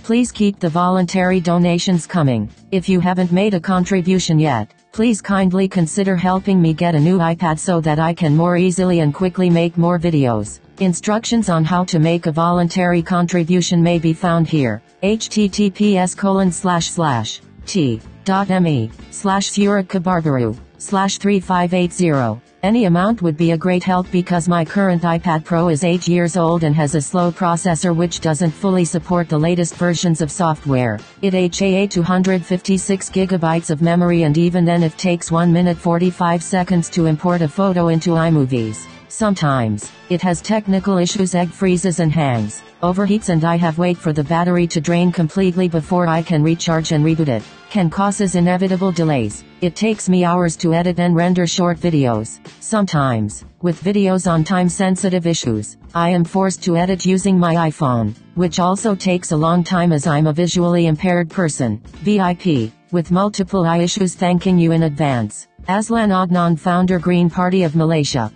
please keep the voluntary donations coming. If you haven't made a contribution yet, please kindly consider helping me get a new iPad so that I can more easily and quickly make more videos. Instructions on how to make a voluntary contribution may be found here. https://t.me/Furikabarbaru/3580. Any amount would be a great help because my current iPad Pro is 8 years old and has a slow processor which doesn't fully support the latest versions of software. It has 256 gigabytes of memory, and even then it takes 1 minute 45 seconds to import a photo into iMovies. Sometimes, it has technical issues, egg freezes and hangs, overheats, and I have wait for the battery to drain completely before I can recharge and reboot it. Can causes inevitable delays. It takes me hours to edit and render short videos. Sometimes, with videos on time-sensitive issues, I am forced to edit using my iPhone, which also takes a long time as I'm a visually impaired person, VIP, with multiple eye issues. Thanking you in advance. Aslan Adnan, founder Green Party of Malaysia.